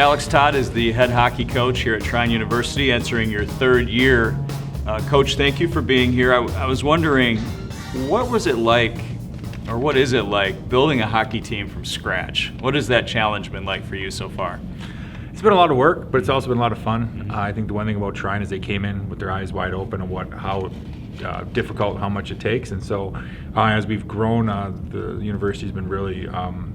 Alex, Todd is the head hockey coach here at Breton University, entering your third year. Coach, thank you for being here. I was wondering, what was it like, or what is it like, building a hockey team from scratch? What has that challenge been like for you so far? It's been a lot of work, but it's also been a lot of fun. I think the one thing about Breton is they came in with their eyes wide open of how difficult, how much it takes, and so as we've grown, the university's been really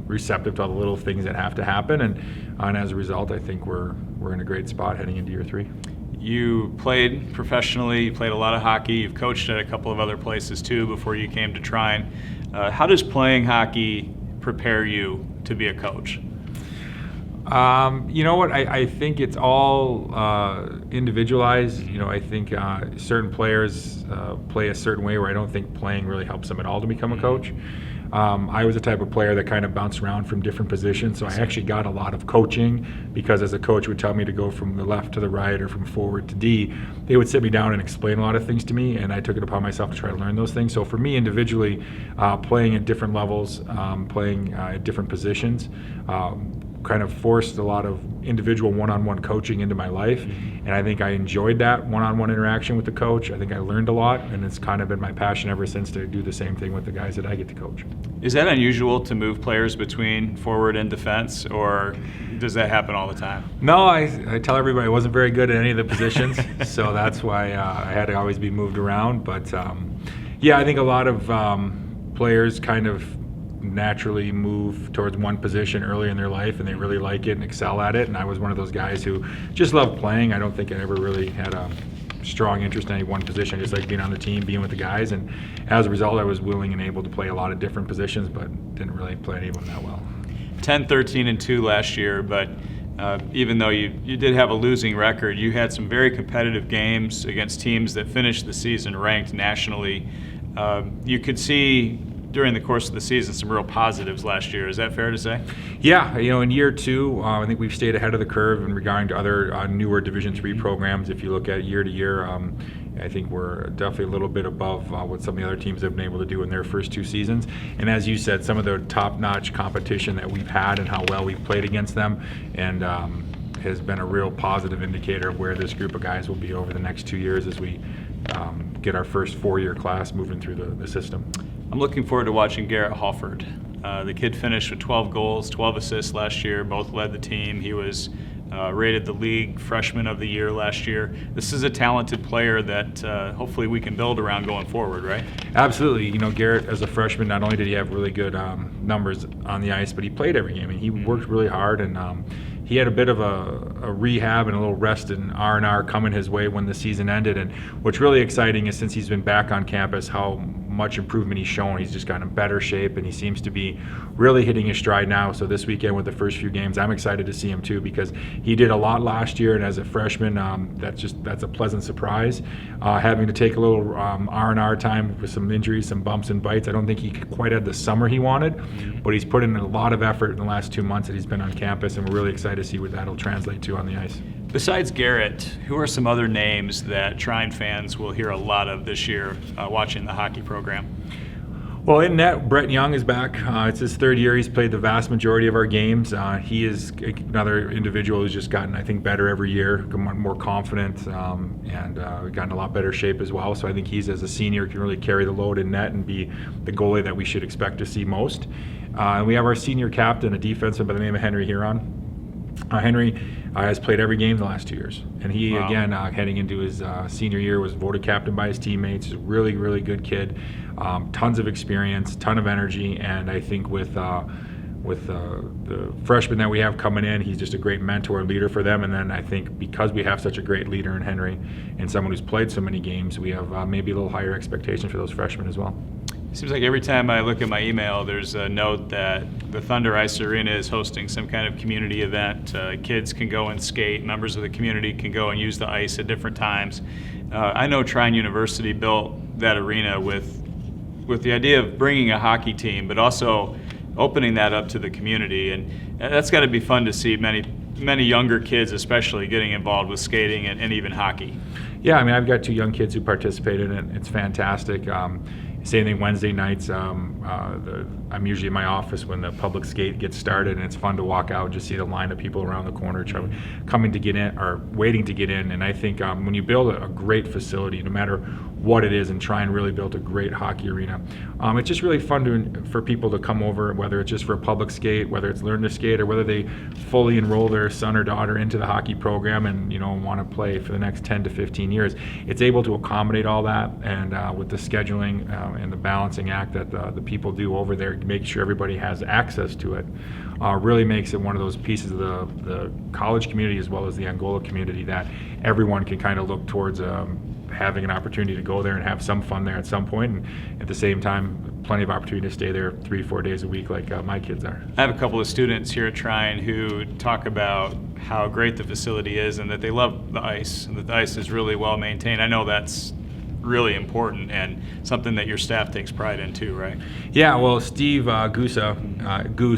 receptive to all the little things that have to happen, and as a result, I think we're in a great spot heading into year 3. You played professionally, you played a lot of hockey, you've coached at a couple of other places too before you came to Breton. How does playing hockey prepare you to be a coach? You know what? I think it's all individualized. You know, I think certain players play a certain way where I don't think playing really helps them at all to become a coach. I was the type of player that kind of bounced around from different positions, so I actually got a lot of coaching because as a coach would tell me to go from the left to the right or from forward to D, they would sit me down and explain a lot of things to me, and I took it upon myself to try to learn those things. So for me individually, playing at different levels, playing at different positions, kind of forced a lot of individual one-on-one coaching into my life, and I think I enjoyed that one-on-one interaction with the coach. I think I learned a lot, and it's kind of been my passion ever since to do the same thing with the guys that I get to coach. Is that unusual to move players between forward and defense, or does that happen all the time? No, I tell everybody I wasn't very good at any of the positions, so that's why I had to always be moved around. But yeah, I think a lot of players kind of naturally move towards one position early in their life, and they really like it and excel at it, and I was one of those guys who just loved playing. I don't think I ever really had a strong interest in any one position. I just like being on the team, being with the guys, and as a result I was willing and able to play a lot of different positions, but didn't really play any of them that well. 10-13-2 last year, but even though you did have a losing record, you had some very competitive games against teams that finished the season ranked nationally. You could see during the course of the season some real positives last year. Is that fair to say? Yeah, you know, in year 2, I think we've stayed ahead of the curve in regarding to other newer Division III programs. If you look at year to year, I think we're definitely a little bit above what some of the other teams have been able to do in their first 2 seasons. And as you said, some of the top-notch competition that we've had and how well we've played against them, and has been a real positive indicator of where this group of guys will be over the next 2 years as we get our first 4-year class moving through the system. I'm looking forward to watching Garrett Hawford. The kid finished with 12 goals, 12 assists last year, both led the team. He was rated the league freshman of the year last year. This is a talented player that hopefully we can build around going forward, right? Absolutely. You know, Garrett as a freshman, not only did he have really good numbers on the ice, but he played every game. I mean, he worked really hard, and he had a bit of a rehab and a little rest in R&R coming his way when the season ended. And what's really exciting is since he's been back on campus, how much improvement he's shown. He's just gotten in better shape, and he seems to be really hitting his stride now. So this weekend with the first few games, I'm excited to see him too, because he did a lot last year, and as a freshman, that's a pleasant surprise. Having to take a little R&R time with some injuries, some bumps and bites. I don't think he quite had the summer he wanted, but he's put in a lot of effort in the last 2 months that he's been on campus, and we're really excited to see what that'll translate to on the ice. Besides Garrett, who are some other names that Breton fans will hear a lot of this year watching the hockey program? Well, in net, Breton Young is back. It's his 3rd year. He's played the vast majority of our games. He is another individual who's just gotten, I think, better every year, more confident, and gotten a lot better shape as well. So I think he's, as a senior, can really carry the load in net and be the goalie that we should expect to see most. We have our senior captain, a defenseman by the name of Henry Huron. Henry has played every game the last 2 years, and he again heading into his senior year was voted captain by his teammates. He's a really, really good kid, tons of experience, ton of energy, and I think with the freshman that we have coming in, he's just a great mentor and leader for them. And then I think because we have such a great leader in Henry and someone who's played so many games, we have maybe a little higher expectations for those freshmen as well. Seems like every time I look at my email, there's a note that the Thunder Ice Arena is hosting some kind of community event. Kids can go and skate. Members of the community can go and use the ice at different times. I know Breton University built that arena with the idea of bringing a hockey team, but also opening that up to the community. And that's got to be fun to see many younger kids especially getting involved with skating and even hockey. Yeah, I mean, I've got 2 young kids who participate in it. It's fantastic. Same thing Wednesday nights. I I'm usually in my office when the public skate gets started, and it's fun to walk out and just see the line of people around the corner coming to get in or waiting to get in. And I think when you build a great facility, no matter what it is, and try and really build a great hockey arena, it's just really fun for people to come over, whether it's just for a public skate, whether it's learn to skate, or whether they fully enroll their son or daughter into the hockey program and want to play for the next 10 to 15 years. It's able to accommodate all that, and with the scheduling and the balancing act that the people do over there, make sure everybody has access to it, really makes it one of those pieces of the college community as well as the Angola community that everyone can kind of look towards having an opportunity to go there and have some fun there at some point, and at the same time plenty of opportunity to stay there 3-4 days a week like my kids are. I have a couple of students here at Trine who talk about how great the facility is and that they love the ice, and that the ice is really well maintained. I know that's really important and something that your staff takes pride in too, right? Yeah, well, Steve Goose,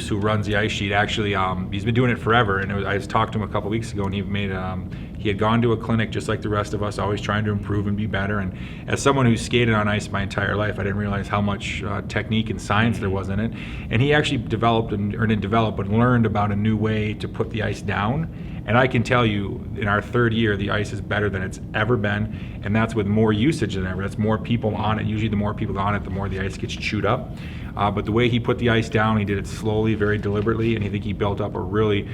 who runs the ice sheet, actually he's been doing it forever, and I just talked to him a couple weeks ago, and he had gone to a clinic just like the rest of us, always trying to improve and be better. And as someone who's skated on ice my entire life, I didn't realize how much technique and science there was in it. And he actually learned about a new way to put the ice down. And I can tell you, in our third year, the ice is better than it's ever been, and that's with more usage than ever. That's more people on it. Usually the more people on it, the more the ice gets chewed up. But the way he put the ice down, he did it slowly, very deliberately, and I think he built up a really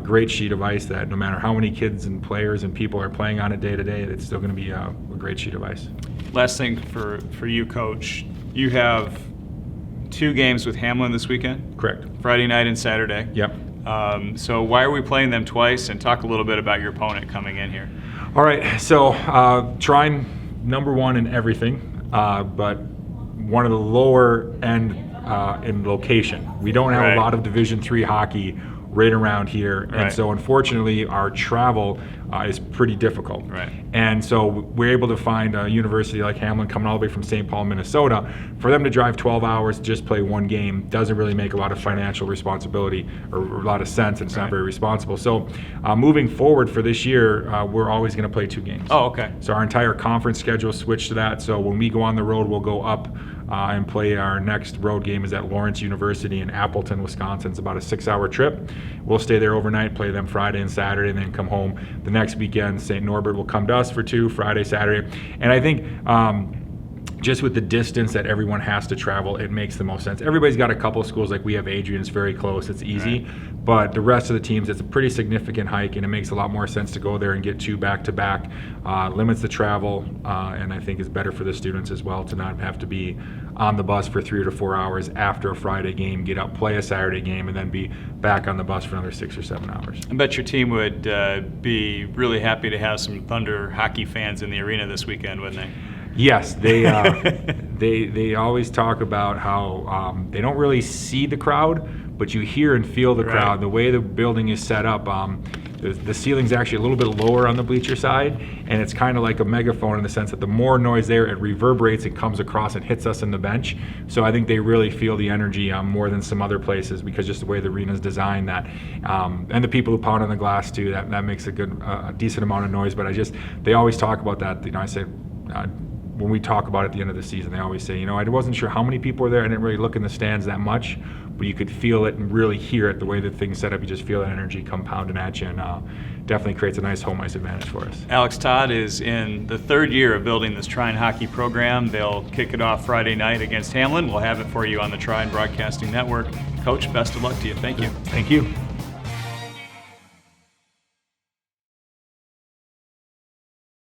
great sheet of ice that no matter how many kids and players and people are playing on it day to day, it's still going to be a great sheet of ice. Last thing for you, Coach, you have 2 games with Hamline this weekend? Correct. Friday night and Saturday. Yep. So why are we playing them twice? And talk a little bit about your opponent coming in here. All right, so Trine, number 1 in everything, but one of the lower end in location. We don't have a lot of Division III hockey right around here, and so unfortunately our travel is pretty difficult. Right. And so we're able to find a university like Hamline coming all the way from St. Paul, Minnesota. For them to drive 12 hours to just play 1 game doesn't really make a lot of financial responsibility or a lot of sense, and it's not very responsible. So moving forward for this year, we're always going to play 2 games. Oh, okay. So our entire conference schedule switched to that. So when we go on the road, we'll go up and play. Our next road game is at Lawrence University in Appleton, Wisconsin. It's about a 6-hour trip. We'll stay there overnight, play them Friday and Saturday, and then come home. The next weekend, St. Norbert will come to us for 2, Friday, Saturday. And I think just with the distance that everyone has to travel, it makes the most sense. Everybody's got a couple of schools, like we have Adrian, it's very close, it's easy. Right. But the rest of the teams, it's a pretty significant hike, and it makes a lot more sense to go there and get 2 back-to-back. Limits the travel, and I think is better for the students as well to not have to be on the bus for 3 to 4 hours after a Friday game, get up, play a Saturday game, and then be back on the bus for another 6 or 7 hours. I bet your team would be really happy to have some Thunder hockey fans in the arena this weekend, wouldn't they? Yes, they always talk about how they don't really see the crowd, but you hear and feel the crowd. The way the building is set up, the ceiling's actually a little bit lower on the bleacher side, and it's kind of like a megaphone in the sense that the more noise there, it reverberates and comes across and hits us in the bench. So I think they really feel the energy more than some other places, because just the way the arena's designed, that and the people who pound on the glass too, that makes a decent amount of noise. But they always talk about that. I said, when we talk about it at the end of the season, they always say, I wasn't sure how many people were there. I didn't really look in the stands that much, but you could feel it and really hear it the way the thing's set up. You just feel that energy compounding at you, and definitely creates a nice home ice advantage for us. Alex, Todd is in the 3rd year of building this Trine hockey program. They'll kick it off Friday night against Hamline. We'll have it for you on the Trine Broadcasting Network. Coach, best of luck to you. Thank you. Thank you.